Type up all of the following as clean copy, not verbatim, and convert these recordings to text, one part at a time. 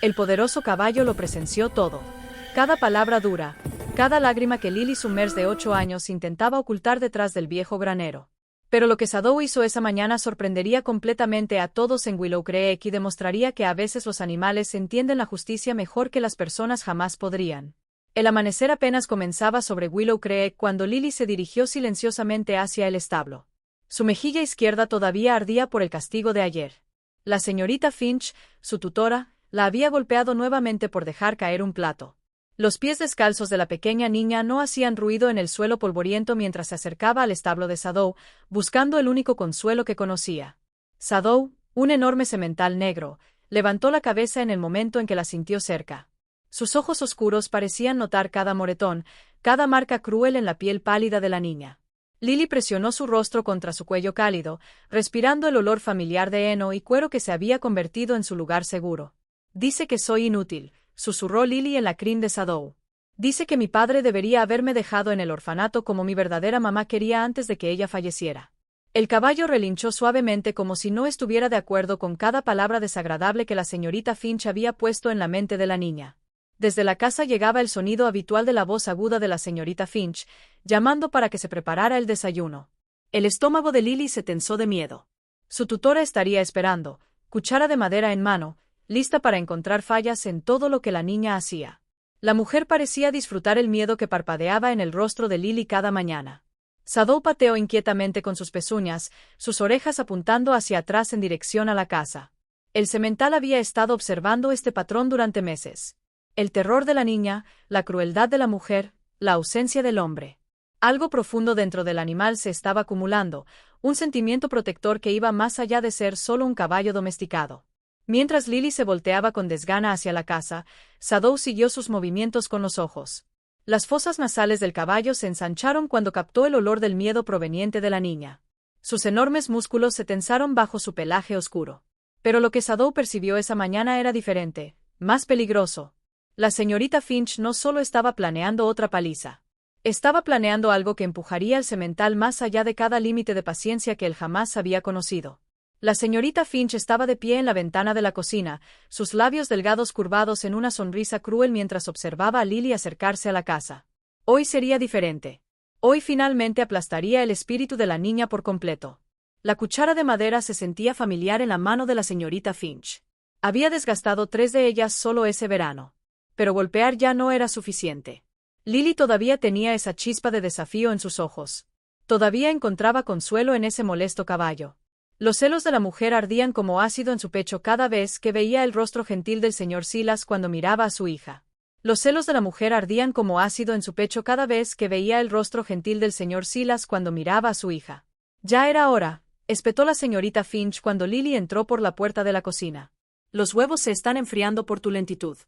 El poderoso caballo lo presenció todo. Cada palabra dura, cada lágrima que Lily Summers de 8 años intentaba ocultar detrás del viejo granero. Pero lo que Shadow hizo esa mañana sorprendería completamente a todos en Willow Creek y demostraría que a veces los animales entienden la justicia mejor que las personas jamás podrían. El amanecer apenas comenzaba sobre Willow Creek cuando Lily se dirigió silenciosamente hacia el establo. Su mejilla izquierda todavía ardía por el castigo de ayer. La señorita Finch, su tutora, la había golpeado nuevamente por dejar caer un plato. Los pies descalzos de la pequeña niña no hacían ruido en el suelo polvoriento mientras se acercaba al establo de Shadow, buscando el único consuelo que conocía. Shadow, un enorme semental negro, levantó la cabeza en el momento en que la sintió cerca. Sus ojos oscuros parecían notar cada moretón, cada marca cruel en la piel pálida de la niña. Lily presionó su rostro contra su cuello cálido, respirando el olor familiar de heno y cuero que se había convertido en su lugar seguro. «Dice que soy inútil», susurró Lily en la crin de Shadow. «Dice que mi padre debería haberme dejado en el orfanato como mi verdadera mamá quería antes de que ella falleciera». El caballo relinchó suavemente como si no estuviera de acuerdo con cada palabra desagradable que la señorita Finch había puesto en la mente de la niña. Desde la casa llegaba el sonido habitual de la voz aguda de la señorita Finch, llamando para que se preparara el desayuno. El estómago de Lily se tensó de miedo. Su tutora estaría esperando, cuchara de madera en mano, lista para encontrar fallas en todo lo que la niña hacía. La mujer parecía disfrutar el miedo que parpadeaba en el rostro de Lily cada mañana. Shadow pateó inquietamente con sus pezuñas, sus orejas apuntando hacia atrás en dirección a la casa. El semental había estado observando este patrón durante meses. El terror de la niña, la crueldad de la mujer, la ausencia del hombre. Algo profundo dentro del animal se estaba acumulando, un sentimiento protector que iba más allá de ser solo un caballo domesticado. Mientras Lily se volteaba con desgana hacia la casa, Shadow siguió sus movimientos con los ojos. Las fosas nasales del caballo se ensancharon cuando captó el olor del miedo proveniente de la niña. Sus enormes músculos se tensaron bajo su pelaje oscuro. Pero lo que Shadow percibió esa mañana era diferente, más peligroso. La señorita Finch no solo estaba planeando otra paliza. Estaba planeando algo que empujaría al semental más allá de cada límite de paciencia que él jamás había conocido. La señorita Finch estaba de pie en la ventana de la cocina, sus labios delgados curvados en una sonrisa cruel mientras observaba a Lily acercarse a la casa. Hoy sería diferente. Hoy finalmente aplastaría el espíritu de la niña por completo. La cuchara de madera se sentía familiar en la mano de la señorita Finch. Había desgastado 3 de ellas solo ese verano. Pero golpear ya no era suficiente. Lily todavía tenía esa chispa de desafío en sus ojos. Todavía encontraba consuelo en ese molesto caballo. Los celos de la mujer ardían como ácido en su pecho cada vez que veía el rostro gentil del señor Silas cuando miraba a su hija. Los celos de la mujer ardían como ácido en su pecho cada vez que veía el rostro gentil del señor Silas cuando miraba a su hija. Ya era hora, espetó la señorita Finch cuando Lily entró por la puerta de la cocina. Los huevos se están enfriando por tu lentitud.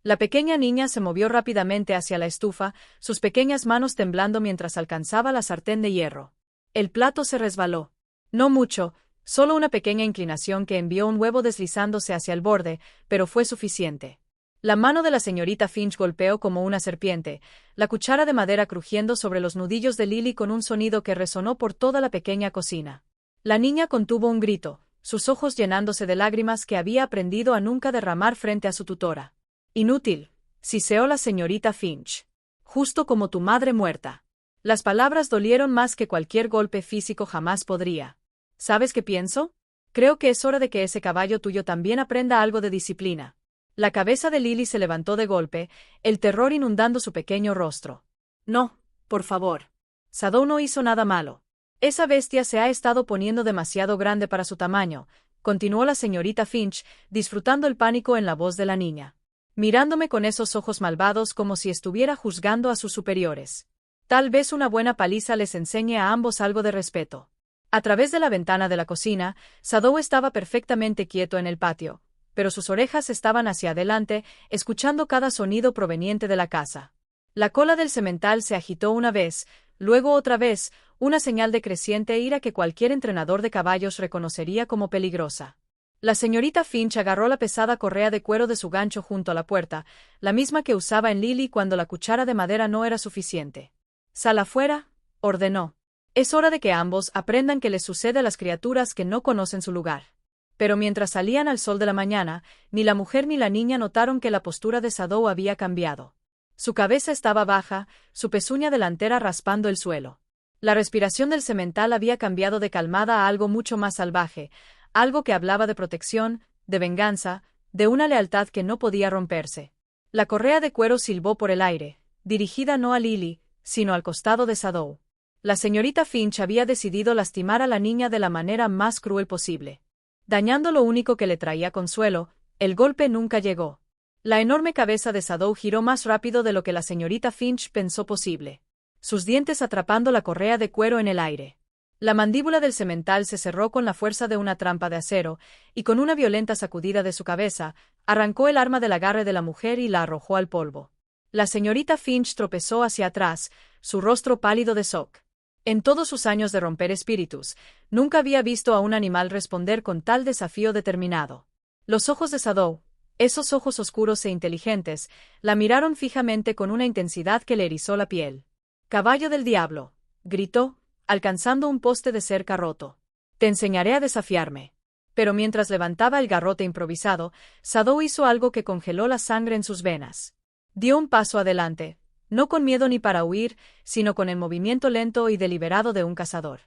La pequeña niña se movió rápidamente hacia la estufa, sus pequeñas manos temblando mientras alcanzaba la sartén de hierro. El plato se resbaló. No mucho, solo una pequeña inclinación que envió un huevo deslizándose hacia el borde, pero fue suficiente. La mano de la señorita Finch golpeó como una serpiente, la cuchara de madera crujiendo sobre los nudillos de Lily con un sonido que resonó por toda la pequeña cocina. La niña contuvo un grito, sus ojos llenándose de lágrimas que había aprendido a nunca derramar frente a su tutora. «Inútil», siseó la señorita Finch. «Justo como tu madre muerta». Las palabras dolieron más que cualquier golpe físico jamás podría. ¿Sabes qué pienso? Creo que es hora de que ese caballo tuyo también aprenda algo de disciplina. La cabeza de Lily se levantó de golpe, el terror inundando su pequeño rostro. No, por favor. Shadow no hizo nada malo. Esa bestia se ha estado poniendo demasiado grande para su tamaño, continuó la señorita Finch, disfrutando el pánico en la voz de la niña. Mirándome con esos ojos malvados como si estuviera juzgando a sus superiores. Tal vez una buena paliza les enseñe a ambos algo de respeto. A través de la ventana de la cocina, Shadow estaba perfectamente quieto en el patio, pero sus orejas estaban hacia adelante, escuchando cada sonido proveniente de la casa. La cola del semental se agitó una vez, luego otra vez, una señal de creciente ira que cualquier entrenador de caballos reconocería como peligrosa. La señorita Finch agarró la pesada correa de cuero de su gancho junto a la puerta, la misma que usaba en Lily cuando la cuchara de madera no era suficiente. «Sal afuera», ordenó. «Es hora de que ambos aprendan qué les sucede a las criaturas que no conocen su lugar». Pero mientras salían al sol de la mañana, ni la mujer ni la niña notaron que la postura de Sadou había cambiado. Su cabeza estaba baja, su pezuña delantera raspando el suelo. La respiración del semental había cambiado de calmada a algo mucho más salvaje, algo que hablaba de protección, de venganza, de una lealtad que no podía romperse. La correa de cuero silbó por el aire, dirigida no a Lily, sino al costado de Sadou. La señorita Finch había decidido lastimar a la niña de la manera más cruel posible. Dañando lo único que le traía consuelo, el golpe nunca llegó. La enorme cabeza de Sadou giró más rápido de lo que la señorita Finch pensó posible, sus dientes atrapando la correa de cuero en el aire. La mandíbula del semental se cerró con la fuerza de una trampa de acero, y con una violenta sacudida de su cabeza, arrancó el arma del agarre de la mujer y la arrojó al polvo. La señorita Finch tropezó hacia atrás, su rostro pálido de shock. En todos sus años de romper espíritus, nunca había visto a un animal responder con tal desafío determinado. Los ojos de Sadou, esos ojos oscuros e inteligentes, la miraron fijamente con una intensidad que le erizó la piel. «Caballo del diablo», gritó, alcanzando un poste de cerca roto. «Te enseñaré a desafiarme». Pero mientras levantaba el garrote improvisado, Sadou hizo algo que congeló la sangre en sus venas. Dio un paso adelante, no con miedo ni para huir, sino con el movimiento lento y deliberado de un cazador.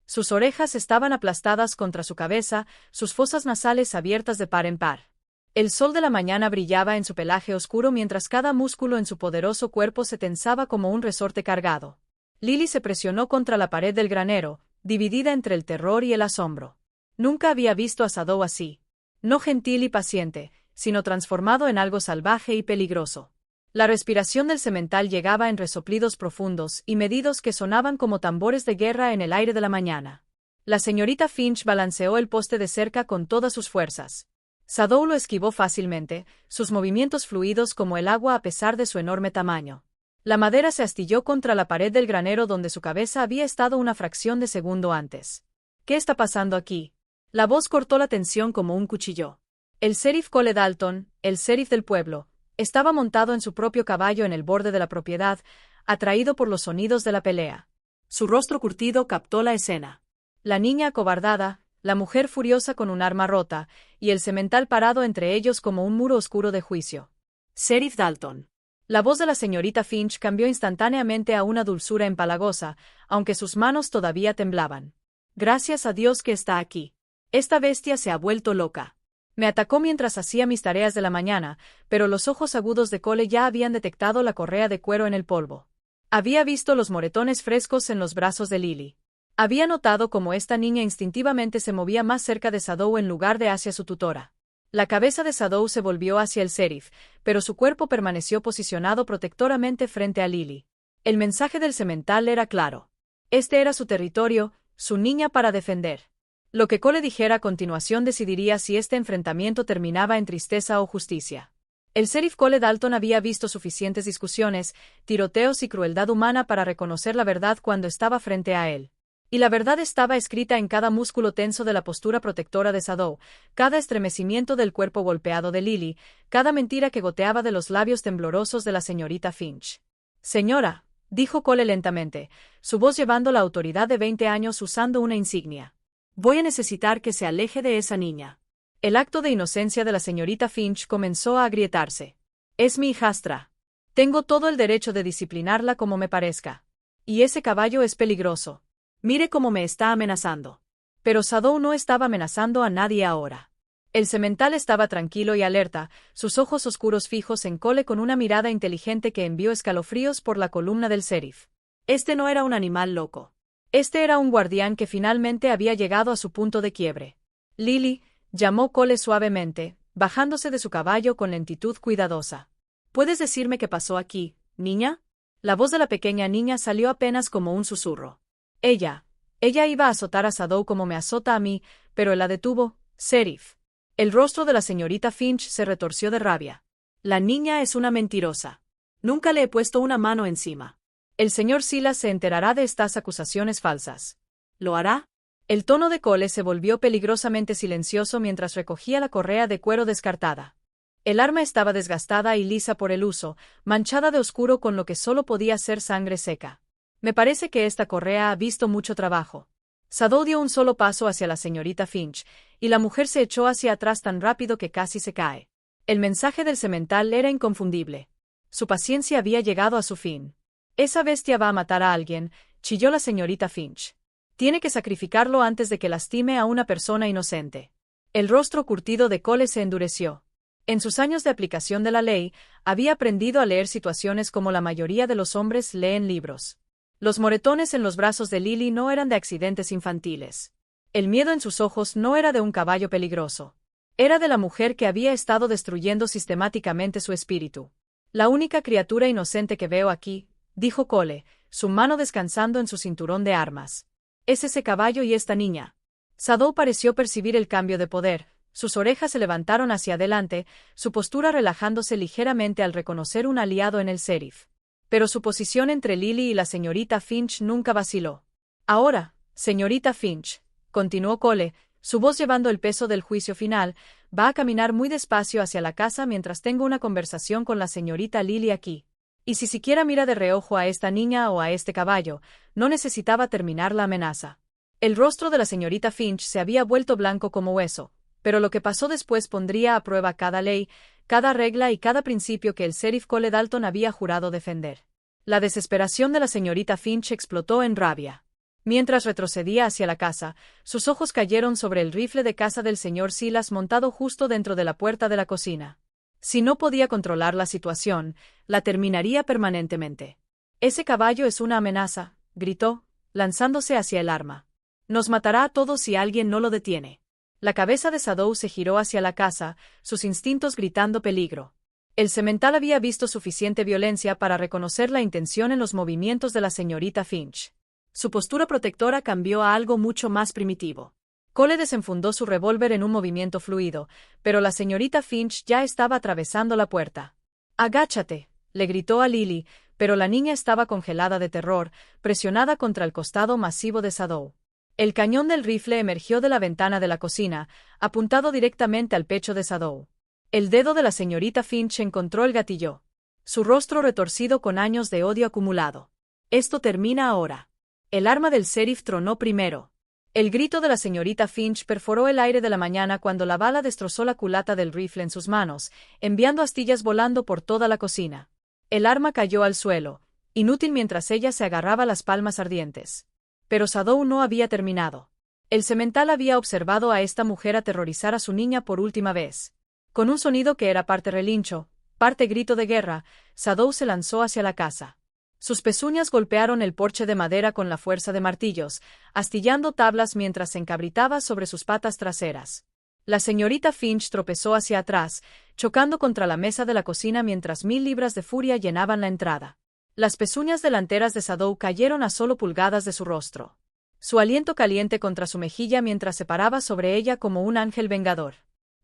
Sus orejas estaban aplastadas contra su cabeza, sus fosas nasales abiertas de par en par. El sol de la mañana brillaba en su pelaje oscuro mientras cada músculo en su poderoso cuerpo se tensaba como un resorte cargado. Lily se presionó contra la pared del granero, dividida entre el terror y el asombro. Nunca había visto a Sadou así. No gentil y paciente, sino transformado en algo salvaje y peligroso. La respiración del semental llegaba en resoplidos profundos y medidos que sonaban como tambores de guerra en el aire de la mañana. La señorita Finch balanceó el poste de cerca con todas sus fuerzas. Sadou lo esquivó fácilmente, sus movimientos fluidos como el agua a pesar de su enorme tamaño. La madera se astilló contra la pared del granero donde su cabeza había estado una fracción de segundo antes. «¿Qué está pasando aquí?». La voz cortó la tensión como un cuchillo. El sheriff Cole Dalton, el sheriff del pueblo, estaba montado en su propio caballo en el borde de la propiedad, atraído por los sonidos de la pelea. Su rostro curtido captó la escena. La niña acobardada, la mujer furiosa con un arma rota, y el semental parado entre ellos como un muro oscuro de juicio. «Sheriff Dalton». La voz de la señorita Finch cambió instantáneamente a una dulzura empalagosa, aunque sus manos todavía temblaban. «Gracias a Dios que está aquí. Esta bestia se ha vuelto loca. Me atacó mientras hacía mis tareas de la mañana, pero los ojos agudos de Cole ya habían detectado la correa de cuero en el polvo. Había visto los moretones frescos en los brazos de Lily. Había notado cómo esta niña instintivamente se movía más cerca de Sadou en lugar de hacia su tutora. La cabeza de Sadou se volvió hacia el sheriff, pero su cuerpo permaneció posicionado protectoramente frente a Lily. El mensaje del semental era claro. Este era su territorio, su niña para defender. Lo que Cole dijera a continuación decidiría si este enfrentamiento terminaba en tristeza o justicia. El sheriff Cole Dalton había visto suficientes discusiones, tiroteos y crueldad humana para reconocer la verdad cuando estaba frente a él. Y la verdad estaba escrita en cada músculo tenso de la postura protectora de Sadou, cada estremecimiento del cuerpo golpeado de Lily, cada mentira que goteaba de los labios temblorosos de la señorita Finch. «Señora», dijo Cole lentamente, su voz llevando la autoridad de 20 años usando una insignia. «Voy a necesitar que se aleje de esa niña». El acto de inocencia de la señorita Finch comenzó a agrietarse. «Es mi hijastra. Tengo todo el derecho de disciplinarla como me parezca. Y ese caballo es peligroso. Mire cómo me está amenazando». Pero Sadou no estaba amenazando a nadie ahora. El semental estaba tranquilo y alerta, sus ojos oscuros fijos en Cole con una mirada inteligente que envió escalofríos por la columna del sheriff. Este no era un animal loco. Este era un guardián que finalmente había llegado a su punto de quiebre. «Lily», llamó Cole suavemente, bajándose de su caballo con lentitud cuidadosa. «¿Puedes decirme qué pasó aquí, niña?». La voz de la pequeña niña salió apenas como un susurro. Ella iba a azotar a Sadou como me azota a mí, pero él la detuvo, sheriff». El rostro de la señorita Finch se retorció de rabia. «La niña es una mentirosa. Nunca le he puesto una mano encima. El señor Silas se enterará de estas acusaciones falsas». «¿Lo hará?». El tono de Cole se volvió peligrosamente silencioso mientras recogía la correa de cuero descartada. El arma estaba desgastada y lisa por el uso, manchada de oscuro con lo que solo podía ser sangre seca. «Me parece que esta correa ha visto mucho trabajo». Sadou dio un solo paso hacia la señorita Finch, y la mujer se echó hacia atrás tan rápido que casi se cae. El mensaje del semental era inconfundible. Su paciencia había llegado a su fin. «Esa bestia va a matar a alguien», chilló la señorita Finch. «Tiene que sacrificarlo antes de que lastime a una persona inocente». El rostro curtido de Cole se endureció. En sus años de aplicación de la ley, había aprendido a leer situaciones como la mayoría de los hombres leen libros. Los moretones en los brazos de Lily no eran de accidentes infantiles. El miedo en sus ojos no era de un caballo peligroso. Era de la mujer que había estado destruyendo sistemáticamente su espíritu. «La única criatura inocente que veo aquí», dijo Cole, su mano descansando en su cinturón de armas. «Es ese caballo y esta niña». Sadou pareció percibir el cambio de poder. Sus orejas se levantaron hacia adelante, su postura relajándose ligeramente al reconocer un aliado en el sheriff. Pero su posición entre Lily y la señorita Finch nunca vaciló. «Ahora, señorita Finch», continuó Cole, su voz llevando el peso del juicio final, «va a caminar muy despacio hacia la casa mientras tengo una conversación con la señorita Lily aquí. Y si siquiera mira de reojo a esta niña o a este caballo, no necesitaba terminar la amenaza». El rostro de la señorita Finch se había vuelto blanco como hueso, pero lo que pasó después pondría a prueba cada ley, cada regla y cada principio que el sheriff Cole Dalton había jurado defender. La desesperación de la señorita Finch explotó en rabia. Mientras retrocedía hacia la casa, sus ojos cayeron sobre el rifle de caza del señor Silas montado justo dentro de la puerta de la cocina. Si no podía controlar la situación, la terminaría permanentemente. «Ese caballo es una amenaza», gritó, lanzándose hacia el arma. «Nos matará a todos si alguien no lo detiene». La cabeza de Sadou se giró hacia la casa, sus instintos gritando peligro. El semental había visto suficiente violencia para reconocer la intención en los movimientos de la señorita Finch. Su postura protectora cambió a algo mucho más primitivo. Cole desenfundó su revólver en un movimiento fluido, pero la señorita Finch ya estaba atravesando la puerta. «Agáchate», le gritó a Lily, pero la niña estaba congelada de terror, presionada contra el costado masivo de Sadou. El cañón del rifle emergió de la ventana de la cocina, apuntado directamente al pecho de Sadou. El dedo de la señorita Finch encontró el gatillo. Su rostro retorcido con años de odio acumulado. «Esto termina ahora». El arma del sheriff tronó primero. El grito de la señorita Finch perforó el aire de la mañana cuando la bala destrozó la culata del rifle en sus manos, enviando astillas volando por toda la cocina. El arma cayó al suelo, inútil mientras ella se agarraba las palmas ardientes. Pero Sadou no había terminado. El semental había observado a esta mujer aterrorizar a su niña por última vez. Con un sonido que era parte relincho, parte grito de guerra, Sadou se lanzó hacia la casa. Sus pezuñas golpearon el porche de madera con la fuerza de martillos, astillando tablas mientras se encabritaba sobre sus patas traseras. La señorita Finch tropezó hacia atrás, chocando contra la mesa de la cocina mientras 1000 libras de furia llenaban la entrada. Las pezuñas delanteras de Sadou cayeron a solo pulgadas de su rostro. Su aliento caliente contra su mejilla mientras se paraba sobre ella como un ángel vengador.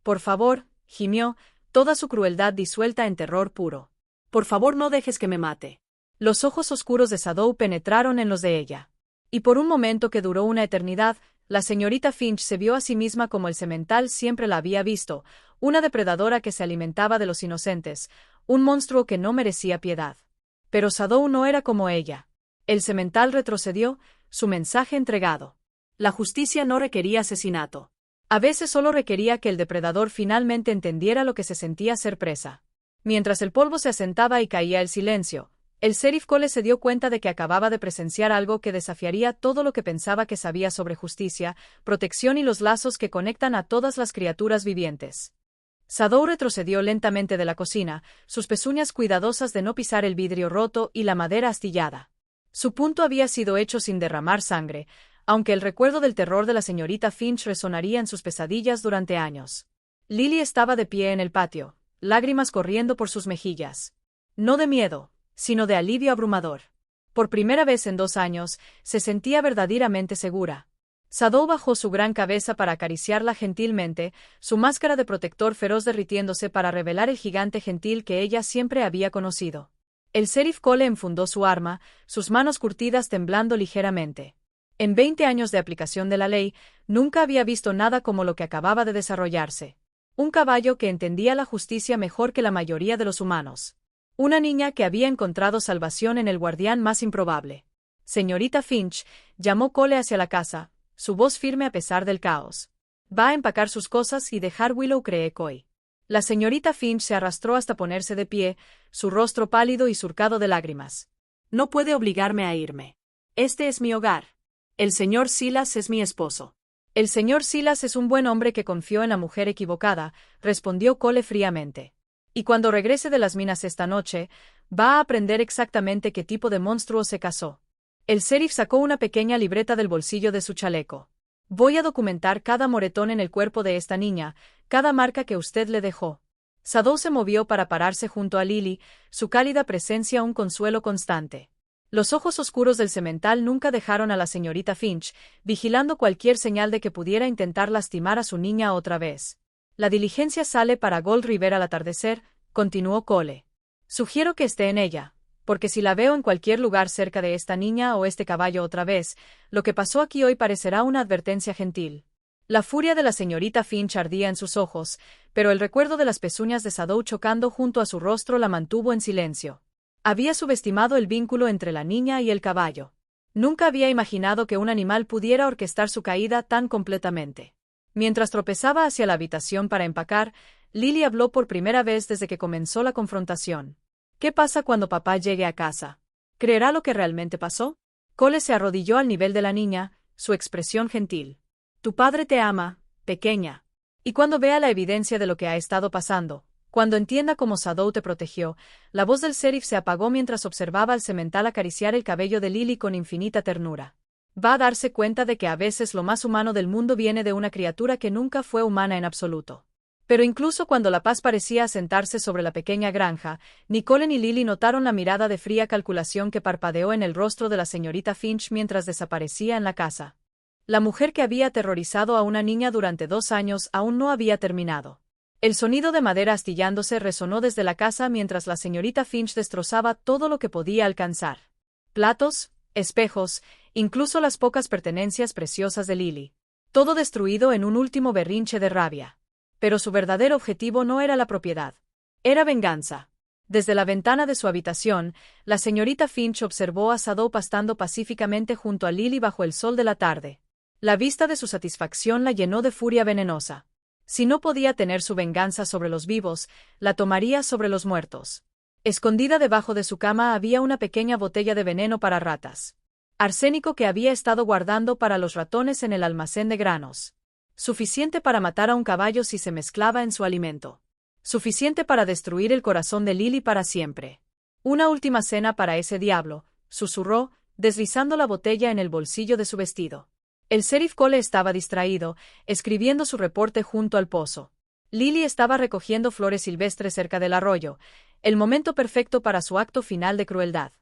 «Por favor», gimió, toda su crueldad disuelta en terror puro. «Por favor, no dejes que me mate». Los ojos oscuros de Sadou penetraron en los de ella. Y por un momento que duró una eternidad, la señorita Finch se vio a sí misma como el semental siempre la había visto, una depredadora que se alimentaba de los inocentes, un monstruo que no merecía piedad. Pero Sadou no era como ella. El semental retrocedió, su mensaje entregado. La justicia no requería asesinato. A veces solo requería que el depredador finalmente entendiera lo que se sentía ser presa. Mientras el polvo se asentaba y caía el silencio, el sheriff Cole se dio cuenta de que acababa de presenciar algo que desafiaría todo lo que pensaba que sabía sobre justicia, protección y los lazos que conectan a todas las criaturas vivientes. Sadou retrocedió lentamente de la cocina, sus pezuñas cuidadosas de no pisar el vidrio roto y la madera astillada. Su punto había sido hecho sin derramar sangre, aunque el recuerdo del terror de la señorita Finch resonaría en sus pesadillas durante años. Lily estaba de pie en el patio, lágrimas corriendo por sus mejillas. No de miedo, sino de alivio abrumador. Por primera vez en 2 años, se sentía verdaderamente segura. Sadou bajó su gran cabeza para acariciarla gentilmente, su máscara de protector feroz derritiéndose para revelar el gigante gentil que ella siempre había conocido. El sheriff Cole enfundó su arma, sus manos curtidas temblando ligeramente. En 20 años de aplicación de la ley, nunca había visto nada como lo que acababa de desarrollarse. Un caballo que entendía la justicia mejor que la mayoría de los humanos. Una niña que había encontrado salvación en el guardián más improbable. «Señorita Finch», llamó Cole hacia la casa. su voz firme a pesar del caos. Va a empacar sus cosas y dejar Willow Creek hoy. La señorita Finch se arrastró hasta ponerse de pie, su rostro pálido y surcado de lágrimas. No puede obligarme a irme. Este es mi hogar. El señor Silas es mi esposo. El señor Silas es un buen hombre que confió en la mujer equivocada, respondió Cole fríamente. Y cuando regrese de las minas esta noche, va a aprender exactamente qué tipo de monstruo se casó. El sheriff sacó una pequeña libreta del bolsillo de su chaleco. Voy a documentar cada moretón en el cuerpo de esta niña, cada marca que usted le dejó. Shadow se movió para pararse junto a Lily, su cálida presencia un consuelo constante. Los ojos oscuros del semental nunca dejaron a la señorita Finch, vigilando cualquier señal de que pudiera intentar lastimar a su niña otra vez. La diligencia sale para Gold River al atardecer, continuó Cole. Sugiero que esté en ella, porque si la veo en cualquier lugar cerca de esta niña o este caballo otra vez, lo que pasó aquí hoy parecerá una advertencia gentil. La furia de la señorita Finch ardía en sus ojos, pero el recuerdo de las pezuñas de Shadow chocando junto a su rostro la mantuvo en silencio. Había subestimado el vínculo entre la niña y el caballo. Nunca había imaginado que un animal pudiera orquestar su caída tan completamente. Mientras tropezaba hacia la habitación para empacar, Lily habló por primera vez desde que comenzó la confrontación. ¿Qué pasa cuando papá llegue a casa? ¿Creerá lo que realmente pasó? Cole se arrodilló al nivel de la niña, su expresión gentil. Tu padre te ama, pequeña. Y cuando vea la evidencia de lo que ha estado pasando, cuando entienda cómo Shadow te protegió, la voz del sheriff se apagó mientras observaba al semental acariciar el cabello de Lily con infinita ternura. Va a darse cuenta de que a veces lo más humano del mundo viene de una criatura que nunca fue humana en absoluto. Pero incluso cuando la paz parecía asentarse sobre la pequeña granja, ni Cole ni Lily notaron la mirada de fría calculación que parpadeó en el rostro de la señorita Finch mientras desaparecía en la casa. La mujer que había aterrorizado a una niña durante 2 años aún no había terminado. El sonido de madera astillándose resonó desde la casa mientras la señorita Finch destrozaba todo lo que podía alcanzar. Platos, espejos, incluso las pocas pertenencias preciosas de Lily. Todo destruido en un último berrinche de rabia. Pero su verdadero objetivo no era la propiedad. Era venganza. Desde la ventana de su habitación, la señorita Finch observó a Shadow pastando pacíficamente junto a Lily bajo el sol de la tarde. La vista de su satisfacción la llenó de furia venenosa. Si no podía tener su venganza sobre los vivos, la tomaría sobre los muertos. Escondida debajo de su cama había una pequeña botella de veneno para ratas. Arsénico que había estado guardando para los ratones en el almacén de granos. Suficiente para matar a un caballo si se mezclaba en su alimento. Suficiente para destruir el corazón de Lily para siempre. Una última cena para ese diablo, susurró, deslizando la botella en el bolsillo de su vestido. El sheriff Cole estaba distraído, escribiendo su reporte junto al pozo. Lily estaba recogiendo flores silvestres cerca del arroyo, el momento perfecto para su acto final de crueldad.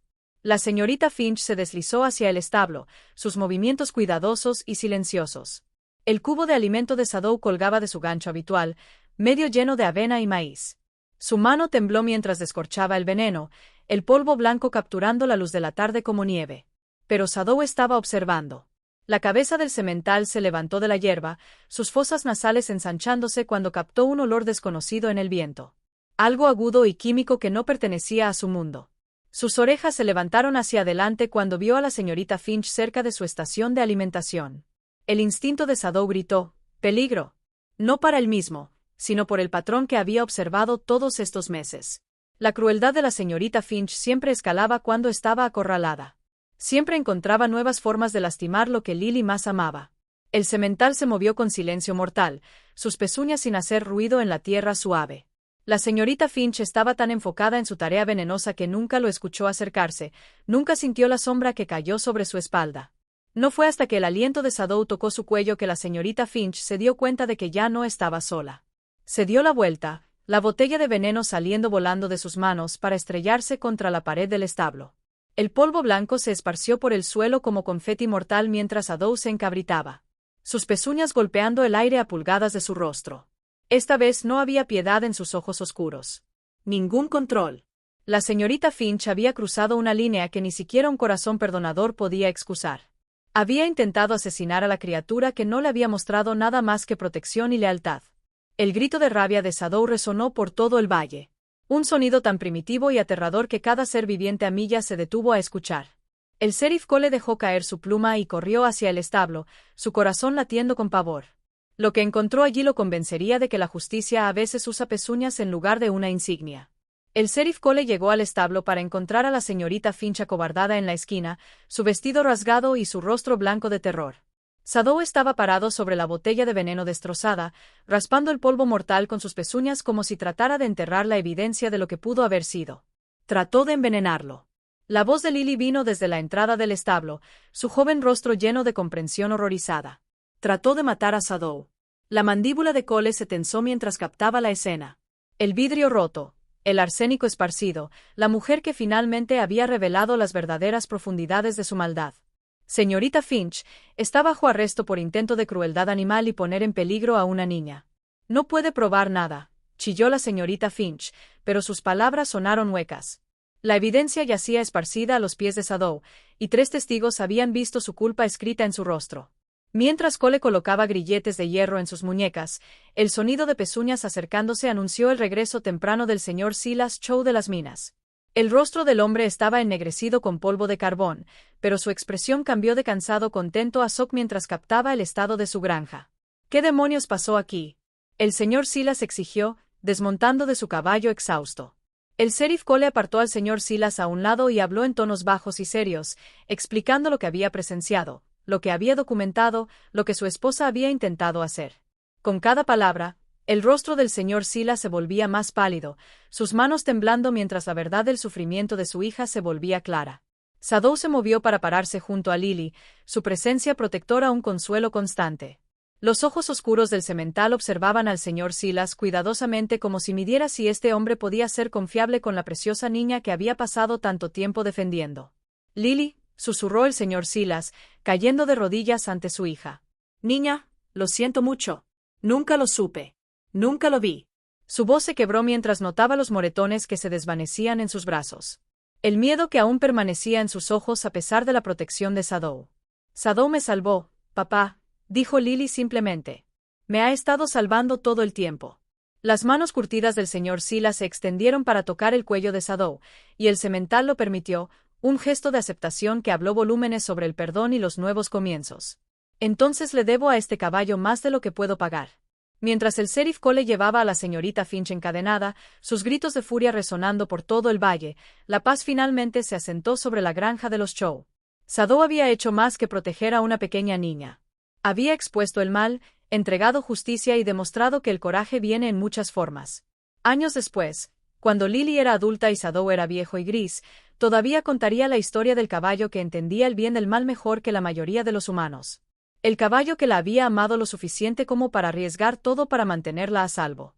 La señorita Finch se deslizó hacia el establo, sus movimientos cuidadosos y silenciosos. El cubo de alimento de Shadow colgaba de su gancho habitual, medio lleno de avena y maíz. Su mano tembló mientras descorchaba el veneno, el polvo blanco capturando la luz de la tarde como nieve. Pero Shadow estaba observando. La cabeza del semental se levantó de la hierba, sus fosas nasales ensanchándose cuando captó un olor desconocido en el viento. Algo agudo y químico que no pertenecía a su mundo. Sus orejas se levantaron hacia adelante cuando vio a la señorita Finch cerca de su estación de alimentación. El instinto de Shadow gritó, «¡Peligro!». No para él mismo, sino por el patrón que había observado todos estos meses. La crueldad de la señorita Finch siempre escalaba cuando estaba acorralada. Siempre encontraba nuevas formas de lastimar lo que Lily más amaba. El semental se movió con silencio mortal, sus pezuñas sin hacer ruido en la tierra suave. La señorita Finch estaba tan enfocada en su tarea venenosa que nunca lo escuchó acercarse, nunca sintió la sombra que cayó sobre su espalda. No fue hasta que el aliento de Shadow tocó su cuello que la señorita Finch se dio cuenta de que ya no estaba sola. Se dio la vuelta, la botella de veneno saliendo volando de sus manos para estrellarse contra la pared del establo. El polvo blanco se esparció por el suelo como confeti mortal mientras Shadow se encabritaba. Sus pezuñas golpeando el aire a pulgadas de su rostro. Esta vez no había piedad en sus ojos oscuros. Ningún control. La señorita Finch había cruzado una línea que ni siquiera un corazón perdonador podía excusar. Había intentado asesinar a la criatura que no le había mostrado nada más que protección y lealtad. El grito de rabia de Shadow resonó por todo el valle. Un sonido tan primitivo y aterrador que cada ser viviente a millas se detuvo a escuchar. El sheriff Cole dejó caer su pluma y corrió hacia el establo, su corazón latiendo con pavor. Lo que encontró allí lo convencería de que la justicia a veces usa pezuñas en lugar de una insignia. El sheriff Cole llegó al establo para encontrar a la señorita Finch acobardada en la esquina, su vestido rasgado y su rostro blanco de terror. Sadow estaba parado sobre la botella de veneno destrozada, raspando el polvo mortal con sus pezuñas como si tratara de enterrar la evidencia de lo que pudo haber sido. Trató de envenenarlo. La voz de Lily vino desde la entrada del establo, su joven rostro lleno de comprensión horrorizada. Trató de matar a Sadow. La mandíbula de Cole se tensó mientras captaba la escena. El vidrio roto, el arsénico esparcido, la mujer que finalmente había revelado las verdaderas profundidades de su maldad. Señorita Finch, está bajo arresto por intento de crueldad animal y poner en peligro a una niña. No puede probar nada, chilló la señorita Finch, pero sus palabras sonaron huecas. La evidencia yacía esparcida a los pies de Sadow, y 3 testigos habían visto su culpa escrita en su rostro. Mientras Cole colocaba grilletes de hierro en sus muñecas, el sonido de pezuñas acercándose anunció el regreso temprano del señor Silas Chow de las minas. El rostro del hombre estaba ennegrecido con polvo de carbón, pero su expresión cambió de cansado contento a shock mientras captaba el estado de su granja. ¿Qué demonios pasó aquí? El señor Silas exigió, desmontando de su caballo exhausto. El sheriff Cole apartó al señor Silas a un lado y habló en tonos bajos y serios, explicando lo que había presenciado, lo que había documentado, lo que su esposa había intentado hacer. Con cada palabra, el rostro del señor Silas se volvía más pálido, sus manos temblando mientras la verdad del sufrimiento de su hija se volvía clara. Sadow se movió para pararse junto a Lily, su presencia protectora un consuelo constante. Los ojos oscuros del semental observaban al señor Silas cuidadosamente como si midiera si este hombre podía ser confiable con la preciosa niña que había pasado tanto tiempo defendiendo. Lily, susurró el señor Silas, cayendo de rodillas ante su hija. Niña, lo siento mucho. Nunca lo supe. Nunca lo vi. Su voz se quebró mientras notaba los moretones que se desvanecían en sus brazos. El miedo que aún permanecía en sus ojos a pesar de la protección de Sadow. Sadow me salvó, papá, dijo Lily simplemente. Me ha estado salvando todo el tiempo. Las manos curtidas del señor Silas se extendieron para tocar el cuello de Sadow, y el semental lo permitió, un gesto de aceptación que habló volúmenes sobre el perdón y los nuevos comienzos. Entonces le debo a este caballo más de lo que puedo pagar. Mientras el sheriff Cole llevaba a la señorita Finch encadenada, sus gritos de furia resonando por todo el valle, la paz finalmente se asentó sobre la granja de los Chow. Sadow había hecho más que proteger a una pequeña niña. Había expuesto el mal, entregado justicia y demostrado que el coraje viene en muchas formas. Años después, cuando Lily era adulta y Sadow era viejo y gris, todavía contaría la historia del caballo que entendía el bien del mal mejor que la mayoría de los humanos. El caballo que la había amado lo suficiente como para arriesgar todo para mantenerla a salvo.